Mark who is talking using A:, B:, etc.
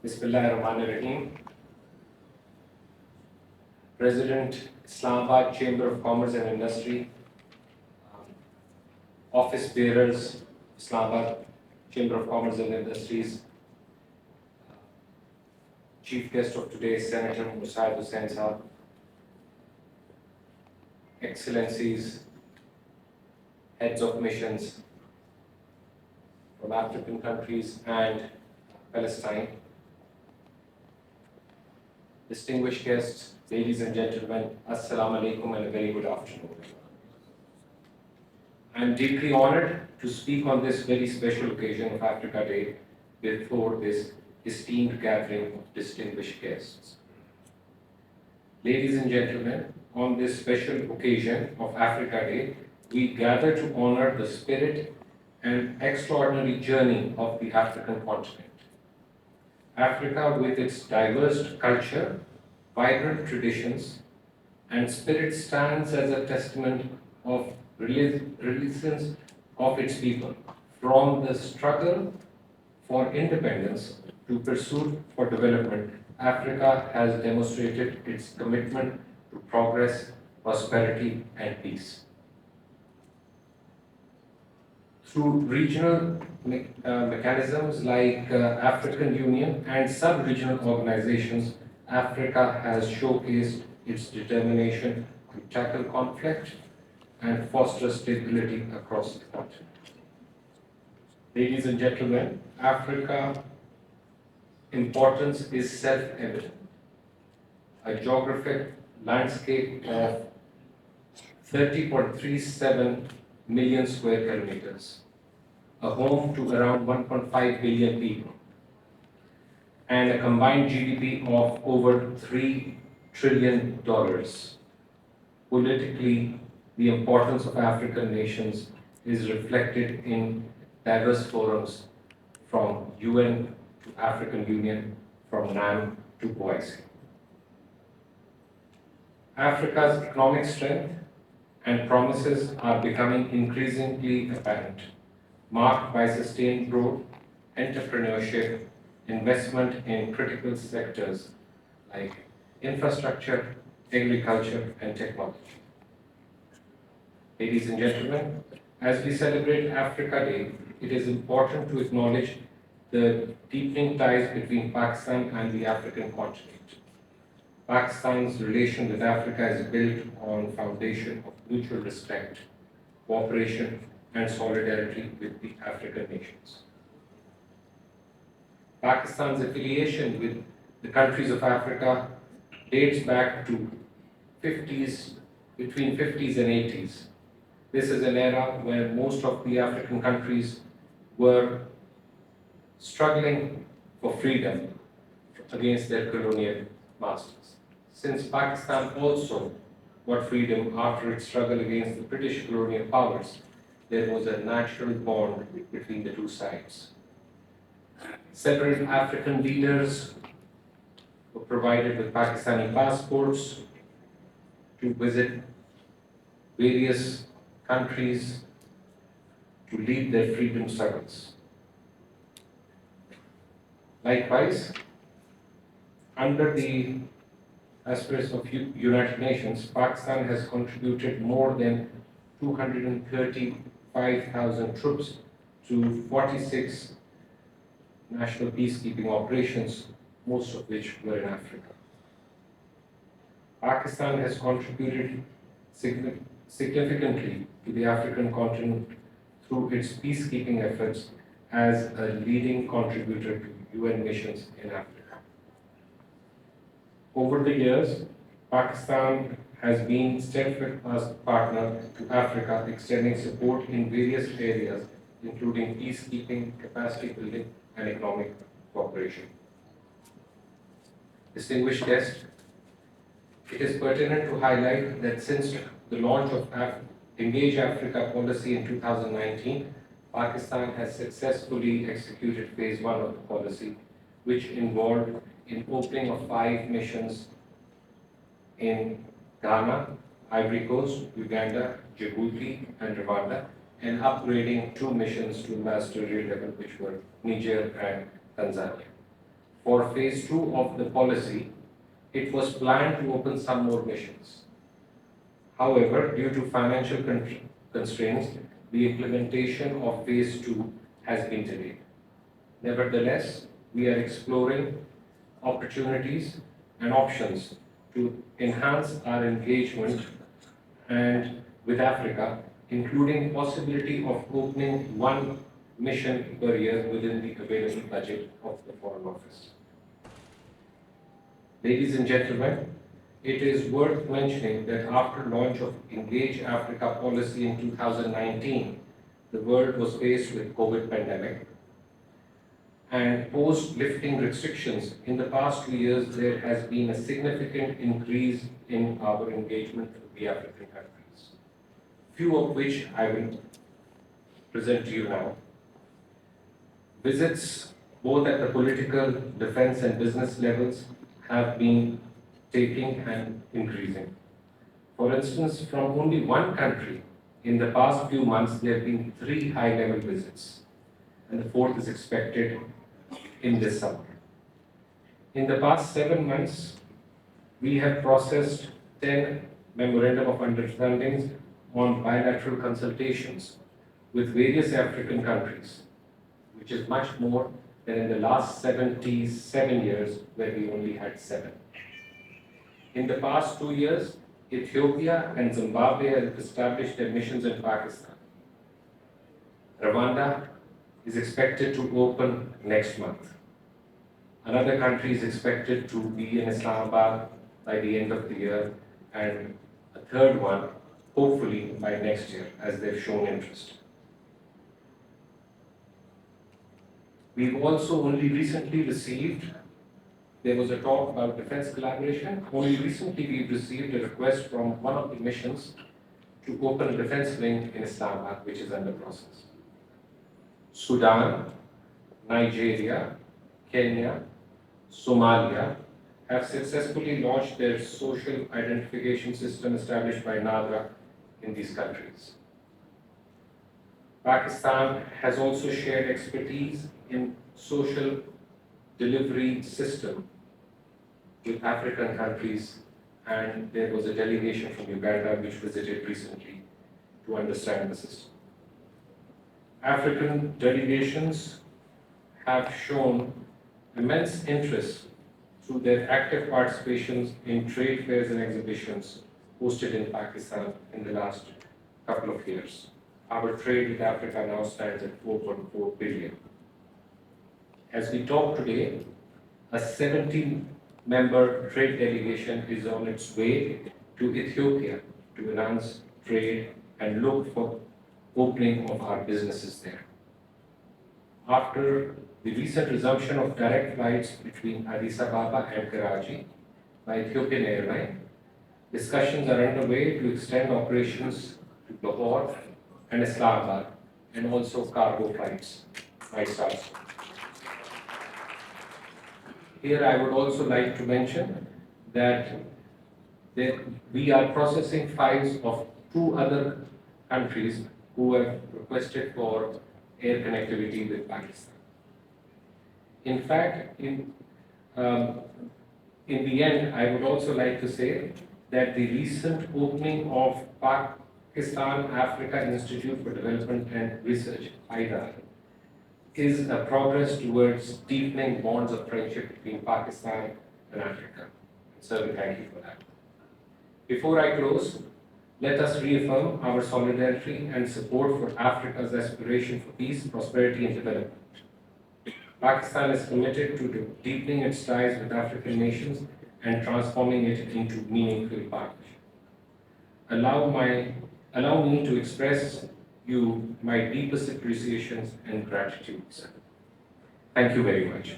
A: Bismillahirrahmanirrahim. President, Islamabad Chamber of Commerce and Industry, um, office bearers, Islamabad Chamber of Commerce and Industries, chief guest of today, Senator Musaid Hussain Saab, Excellencies, heads of missions from African countries and Palestine, distinguished guests, ladies and gentlemen, Assalamu alaikum and a very good afternoon. I am deeply honored to speak on this very special occasion of Africa Day before this esteemed gathering of distinguished guests. Ladies and gentlemen, on this special occasion of Africa Day, we gather to honor the spirit and extraordinary journey of the African continent. Africa, with its diverse culture, vibrant traditions, and spirit, stands as a testament of resilience of its people, from the struggle for independence to pursuit for development. Africa has demonstrated its commitment to progress, prosperity, and peace. Through regional mechanisms like African Union and sub-regional organizations, Africa has showcased its determination to tackle conflict and foster stability across the continent. Ladies and gentlemen, Africa's importance is self-evident. A geographic landscape of 30.37 million square kilometers, a home to around 1.5 billion people, and a combined GDP of over $3 trillion. Politically, the importance of African nations is reflected in diverse forums, from UN to African Union, from NAM to OIC. Africa's economic strength and promises are becoming increasingly apparent, marked by sustained growth, entrepreneurship, investment in critical sectors like infrastructure, agriculture, and technology. Ladies and gentlemen, as we celebrate Africa Day, it is important to acknowledge the deepening ties between Pakistan and the African continent. Pakistan's relation with Africa is built on a foundation of mutual respect, cooperation, and solidarity with the African nations. Pakistan's affiliation with the countries of Africa dates back to between 50s and 80s. This is an era where most of the African countries were struggling for freedom against their colonial masters. Since Pakistan also got freedom after its struggle against the British colonial powers, there was a natural bond between the two sides. Several African leaders were provided with Pakistani passports to visit various countries to lead their freedom struggles. Likewise, under the aspects of United Nations, Pakistan has contributed more than 235,000 troops to 46 national peacekeeping operations, most of which were in Africa. Pakistan has contributed significantly to the African continent through its peacekeeping efforts as a leading contributor to UN missions in Africa. Over the years, Pakistan has been steadfast partner to Africa, extending support in various areas, including peacekeeping, capacity building, and economic cooperation. Distinguished guests, it is pertinent to highlight that since the launch of Engage Africa policy in 2019, Pakistan has successfully executed phase 1 of the policy, which involved in opening of 5 missions in Ghana, Ivory Coast, Uganda, Djibouti, and Rwanda, and upgrading 2 missions to ambassadorial level, which were Niger and Tanzania. for phase 2 of the policy, it was planned to open some more missions. However, due to financial constraints, the implementation of phase 2 has been delayed. Nevertheless, we are exploring opportunities and options to enhance our engagement and with Africa, including possibility of opening one mission per year within the available budget of the Foreign Office. Ladies and gentlemen, it is worth mentioning that after launch of Engage Africa policy in 2019, the world was faced with COVID pandemic. And post lifting restrictions in the past 2 years, there has been a significant increase in our engagement with the African countries, few of which I will present to you now. Visits both at the political, defense and business levels have been taking and increasing. For instance, from only one country, in the past few months, there have been 3 high-level visits, and the 4th is expected in this summer. In the past 7 months, we have processed 10 memorandum of understandings on bilateral consultations with various African countries, which is much more than in the last 77 years, where we only had 7. In the past 2 years, Ethiopia and Zimbabwe have established their missions in Pakistan. Rwanda is expected to open next month. Another country is expected to be in Islamabad by the end of the year, and a third one, hopefully by next year, as they've shown interest. We've also only recently received, there was a talk about defense collaboration. Only recently we've received a request from one of the missions to open a defense wing in Islamabad, which is under process. Sudan, Nigeria, Kenya, Somalia have successfully launched their social identification system established by NADRA in these countries. Pakistan has also shared expertise in social delivery system with African countries, and there was a delegation from Uganda which visited recently to understand the system. African delegations have shown immense interest through their active participations in trade fairs and exhibitions hosted in Pakistan in the last couple of years. Our trade with Africa now stands at 4.4 billion. As we talk today, a 17-member trade delegation is on its way to Ethiopia to enhance trade and look for opening of our businesses there. After the recent resumption of direct flights between Addis Ababa and Karachi by Ethiopian Airlines, discussions are underway to extend operations to Lahore and Islamabad, and also cargo flights might start. Here I would also like to mention that we are processing files of 2 other countries who have requested for air connectivity with Pakistan. In fact, in the end, I would also like to say that the recent opening of Pakistan Africa Institute for Development and Research, (IDA), is a progress towards deepening bonds of friendship between Pakistan and Africa. So we thank you for that. Before I close, let us reaffirm our solidarity and support for Africa's aspiration for peace, prosperity and development. Pakistan is committed to deepening its ties with African nations and transforming it into meaningful partnership. Allow me to express you my deepest appreciations and gratitude, sir. Thank you very much.